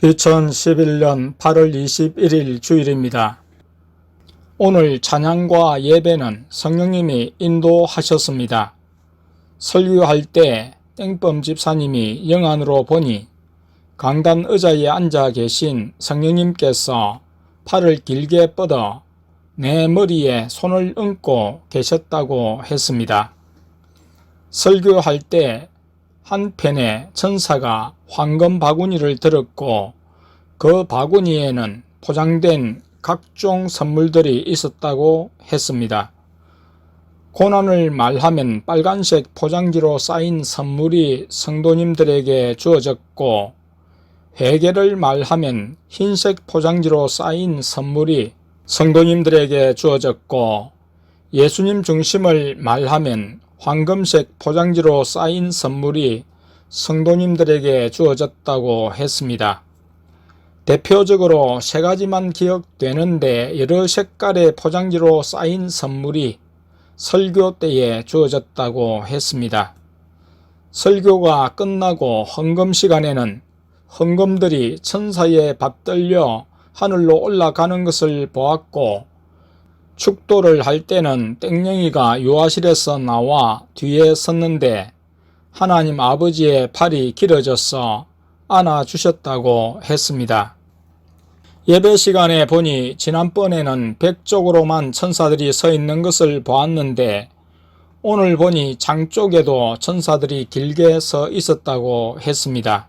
2011년 8월 21일 주일입니다. 오늘 찬양과 예배는 성령님이 인도하셨습니다. 설교할 때 땡범 집사님이 영안으로 보니 강단 의자에 앉아 계신 성령님께서 팔을 길게 뻗어 내 머리에 손을 얹고 계셨다고 했습니다. 설교할 때 한편에 천사가 황금 바구니를 들었고 그 바구니에는 포장된 각종 선물들이 있었다고 했습니다. 고난을 말하면 빨간색 포장지로 쌓인 선물이 성도님들에게 주어졌고, 회개를 말하면 흰색 포장지로 쌓인 선물이 성도님들에게 주어졌고, 예수님 중심을 말하면 황금색 포장지로 쌓인 선물이 성도님들에게 주어졌다고 했습니다. 대표적으로 세 가지만 기억되는데 여러 색깔의 포장지로 쌓인 선물이 설교 때에 주어졌다고 했습니다. 설교가 끝나고 헌금 시간에는 헌금들이 천사에 받들려 하늘로 올라가는 것을 보았고, 축도를 할 때는 땡령이가 요하실에서 나와 뒤에 섰는데 하나님 아버지의 팔이 길어져서 안아주셨다고 했습니다. 예배 시간에 보니 지난번에는 백 쪽으로만 천사들이 서 있는 것을 보았는데 오늘 보니 장 쪽에도 천사들이 길게 서 있었다고 했습니다.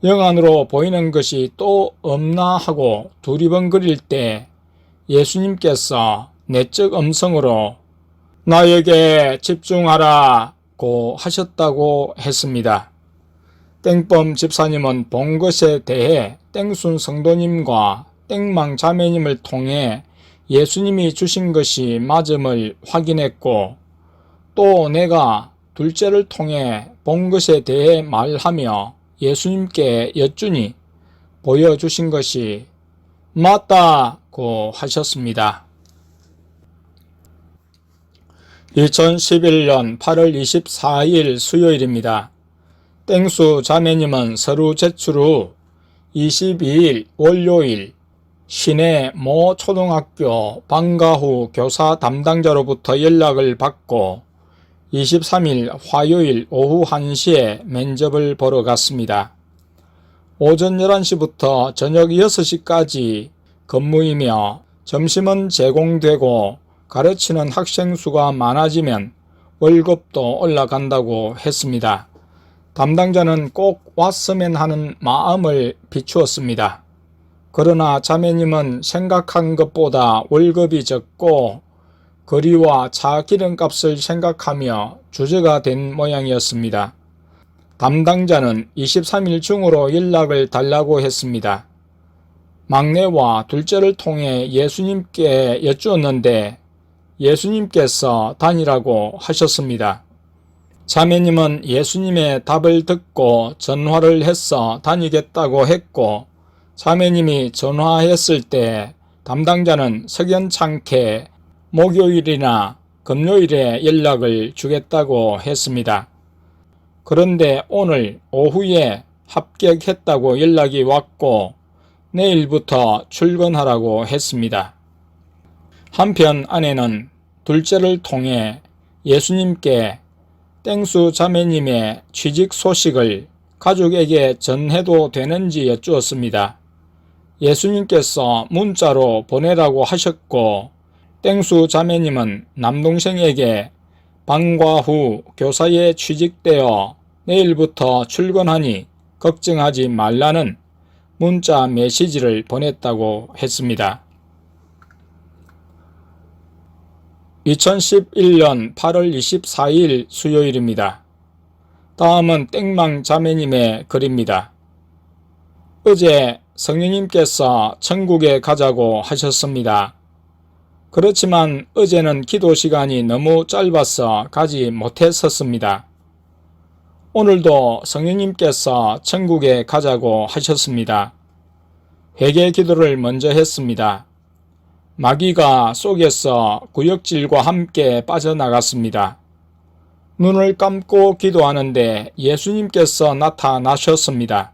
영안으로 보이는 것이 또 없나 하고 두리번거릴 때 예수님께서 내적 음성으로 나에게 집중하라고 하셨다고 했습니다. 땡범 집사님은 본 것에 대해 땡순 성도님과 땡망 자매님을 통해 예수님이 주신 것이 맞음을 확인했고, 또 내가 둘째를 통해 본 것에 대해 말하며 예수님께 여쭈니 보여주신 것이 맞다고 하셨습니다. 2011년 8월 24일 수요일입니다. 땡수 자매님은 서류 제출 후 22일 월요일 시내 모 초등학교 방과 후 교사 담당자로부터 연락을 받고 23일 화요일 오후 1시에 면접을 보러 갔습니다. 오전 11시부터 저녁 6시까지 근무이며 점심은 제공되고 가르치는 학생 수가 많아지면 월급도 올라간다고 했습니다. 담당자는 꼭 왔으면 하는 마음을 비추었습니다. 그러나 자매님은 생각한 것보다 월급이 적고 거리와 차 기름값을 생각하며 주저가 된 모양이었습니다. 담당자는 23일 중으로 연락을 달라고 했습니다. 막내와 둘째를 통해 예수님께 여쭈었는데 예수님께서 다니라고 하셨습니다. 자매님은 예수님의 답을 듣고 전화를 해서 다니겠다고 했고, 자매님이 전화했을 때 담당자는 석연찮게 목요일이나 금요일에 연락을 주겠다고 했습니다. 그런데 오늘 오후에 합격했다고 연락이 왔고 내일부터 출근하라고 했습니다. 한편 아내는 둘째를 통해 예수님께 땡수 자매님의 취직 소식을 가족에게 전해도 되는지 여쭈었습니다. 예수님께서 문자로 보내라고 하셨고, 땡수 자매님은 남동생에게 방과 후 교사에 취직되어 내일부터 출근하니 걱정하지 말라는 문자 메시지를 보냈다고 했습니다. 2011년 8월 24일 수요일입니다. 다음은 땡망 자매님의 글입니다. 어제 성령님께서 천국에 가자고 하셨습니다. 그렇지만 어제는 기도 시간이 너무 짧아서 가지 못했었습니다. 오늘도 성령님께서 천국에 가자고 하셨습니다. 회개 기도를 먼저 했습니다. 마귀가 속에서 구역질과 함께 빠져나갔습니다. 눈을 감고 기도하는데 예수님께서 나타나셨습니다.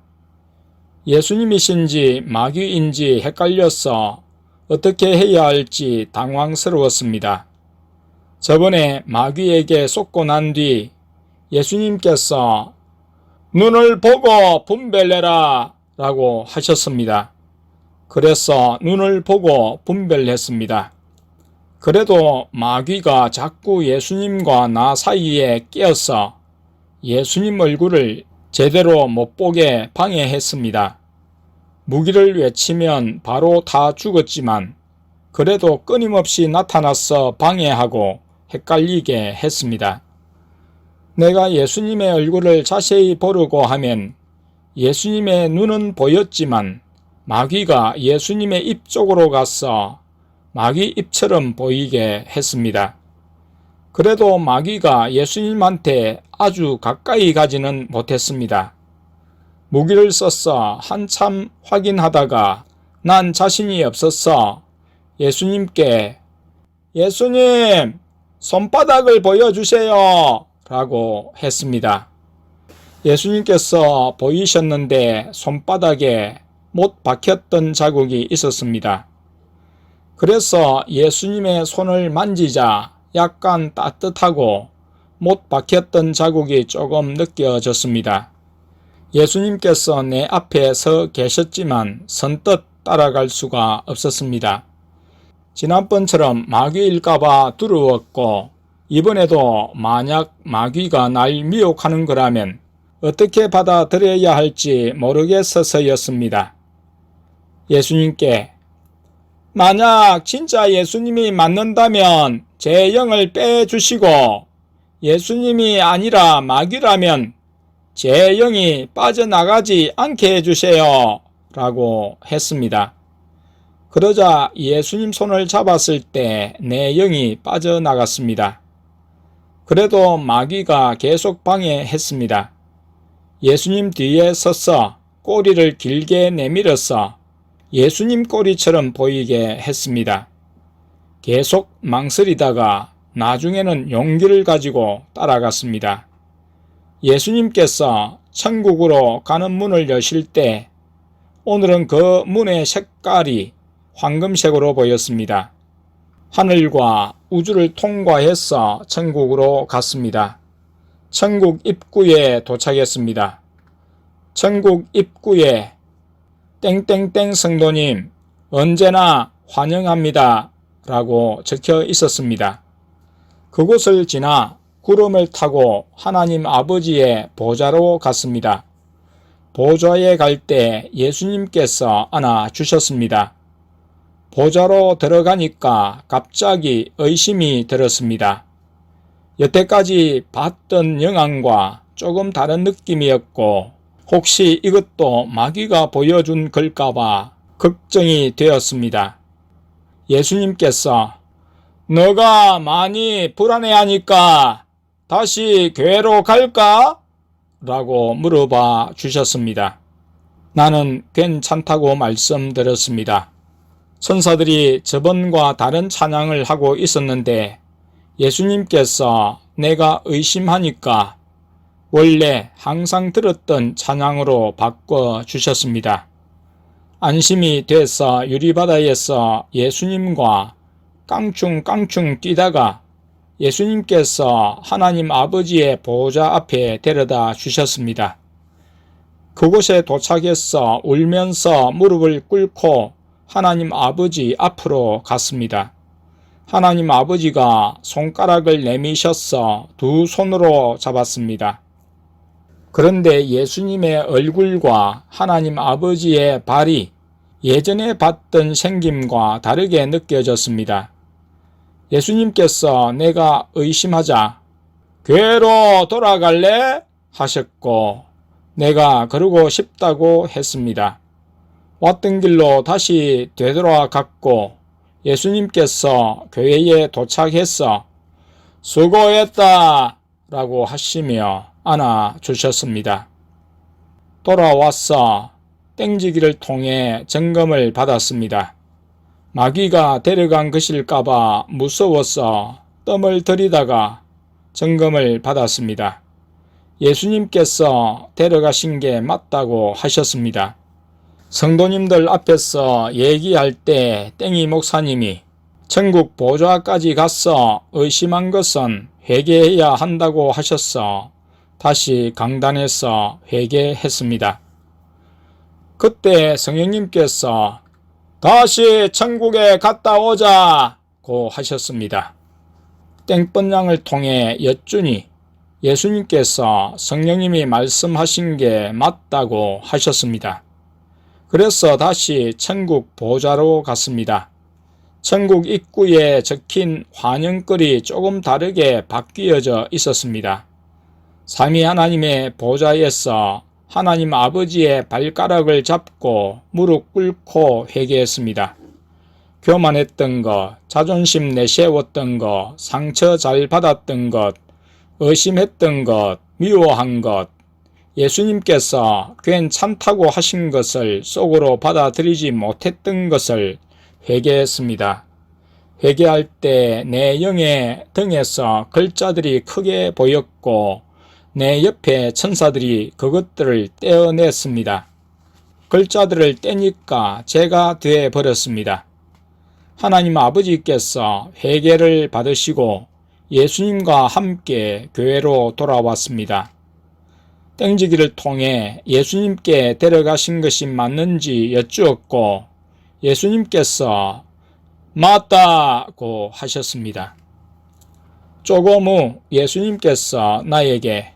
예수님이신지 마귀인지 헷갈려서 어떻게 해야 할지 당황스러웠습니다. 저번에 마귀에게 쏟고 난 뒤 예수님께서 눈을 보고 분별해라 라고 하셨습니다. 그래서 눈을 보고 분별했습니다. 그래도 마귀가 자꾸 예수님과 나 사이에 끼어서 예수님 얼굴을 제대로 못 보게 방해했습니다. 무기를 외치면 바로 다 죽었지만 그래도 끊임없이 나타나서 방해하고 헷갈리게 했습니다. 내가 예수님의 얼굴을 자세히 보려고 하면 예수님의 눈은 보였지만 마귀가 예수님의 입 쪽으로 가서 마귀 입처럼 보이게 했습니다. 그래도 마귀가 예수님한테 아주 가까이 가지는 못했습니다. 무기를 써서 한참 확인하다가 난 자신이 없어서 예수님께 예수님, 손바닥을 보여주세요 라고 했습니다. 예수님께서 보이셨는데 손바닥에 못 박혔던 자국이 있었습니다. 그래서 예수님의 손을 만지자 약간 따뜻하고 못 박혔던 자국이 조금 느껴졌습니다. 예수님께서 내 앞에 서 계셨지만 선뜻 따라갈 수가 없었습니다. 지난번처럼 마귀일까봐 두려웠고 이번에도 만약 마귀가 날 미혹하는 거라면 어떻게 받아들여야 할지 모르겠어서였습니다. 예수님께 만약 진짜 예수님이 맞는다면 제 영을 빼주시고 예수님이 아니라 마귀라면 제 영이 빠져나가지 않게 해주세요 라고 했습니다. 그러자 예수님 손을 잡았을 때 내 영이 빠져나갔습니다. 그래도 마귀가 계속 방해했습니다. 예수님 뒤에 서서 꼬리를 길게 내밀어서 예수님 꼬리처럼 보이게 했습니다. 계속 망설이다가 나중에는 용기를 가지고 따라갔습니다. 예수님께서 천국으로 가는 문을 여실 때 오늘은 그 문의 색깔이 황금색으로 보였습니다. 하늘과 우주를 통과해서 천국으로 갔습니다. 천국 입구에 도착했습니다. 천국 입구에 땡땡땡 성도님 언제나 환영합니다 라고 적혀 있었습니다. 그곳을 지나 구름을 타고 하나님 아버지의 보좌로 갔습니다. 보좌에 갈 때 예수님께서 안아주셨습니다. 보좌로 들어가니까 갑자기 의심이 들었습니다. 여태까지 봤던 영광과 조금 다른 느낌이었고 혹시 이것도 마귀가 보여준 걸까봐 걱정이 되었습니다. 예수님께서 너가 많이 불안해하니까 다시 교회로 갈까? 라고 물어봐 주셨습니다. 나는 괜찮다고 말씀드렸습니다. 천사들이 저번과 다른 찬양을 하고 있었는데 예수님께서 내가 의심하니까 원래 항상 들었던 찬양으로 바꿔 주셨습니다. 안심이 돼서 유리바다에서 예수님과 깡충깡충 뛰다가 예수님께서 하나님 아버지의 보좌 앞에 데려다 주셨습니다. 그곳에 도착해서 울면서 무릎을 꿇고 하나님 아버지 앞으로 갔습니다. 하나님 아버지가 손가락을 내미셔서 두 손으로 잡았습니다. 그런데 예수님의 얼굴과 하나님 아버지의 발이 예전에 봤던 생김과 다르게 느껴졌습니다. 예수님께서 내가 의심하자 교회로 돌아갈래? 하셨고 내가 그러고 싶다고 했습니다. 왔던 길로 다시 되돌아갔고 예수님께서 교회에 도착해서 수고했다 라고 하시며 안아주셨습니다. 돌아와서 땡지기를 통해 점검을 받았습니다. 마귀가 데려간 것일까봐 무서워서 뜸을 들이다가 점검을 받았습니다. 예수님께서 데려가신 게 맞다고 하셨습니다. 성도님들 앞에서 얘기할 때 땡이 목사님이 천국 보좌까지 가서 의심한 것은 회개해야 한다고 하셔서 다시 강단에서 회개했습니다. 그때 성령님께서 다시 천국에 갔다 오자고 하셨습니다. 땡번양을 통해 여쭈니 예수님께서 성령님이 말씀하신 게 맞다고 하셨습니다. 그래서 다시 천국 보좌로 갔습니다. 천국 입구에 적힌 환영글이 조금 다르게 바뀌어져 있었습니다. 삼위 하나님의 보좌에서 하나님 아버지의 발가락을 잡고 무릎 꿇고 회개했습니다. 교만했던 것, 자존심 내세웠던 것, 상처 잘 받았던 것, 의심했던 것, 미워한 것, 예수님께서 괜찮다고 하신 것을 속으로 받아들이지 못했던 것을 회개했습니다. 회개할 때 내 영의 등에서 글자들이 크게 보였고 내 옆에 천사들이 그것들을 떼어냈습니다. 글자들을 떼니까 제가 되어버렸습니다. 하나님 아버지께서 회개를 받으시고 예수님과 함께 교회로 돌아왔습니다. 땡지기를 통해 예수님께 데려가신 것이 맞는지 여쭈었고 예수님께서 맞다고 하셨습니다. 조금 후 예수님께서 나에게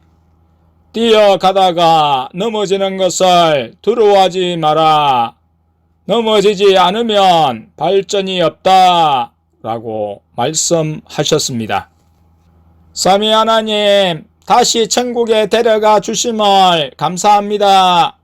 뛰어가다가 넘어지는 것을 두려워하지 마라. 넘어지지 않으면 발전이 없다 라고 말씀하셨습니다. 삼위 하나님, 다시 천국에 데려가 주심을 감사합니다.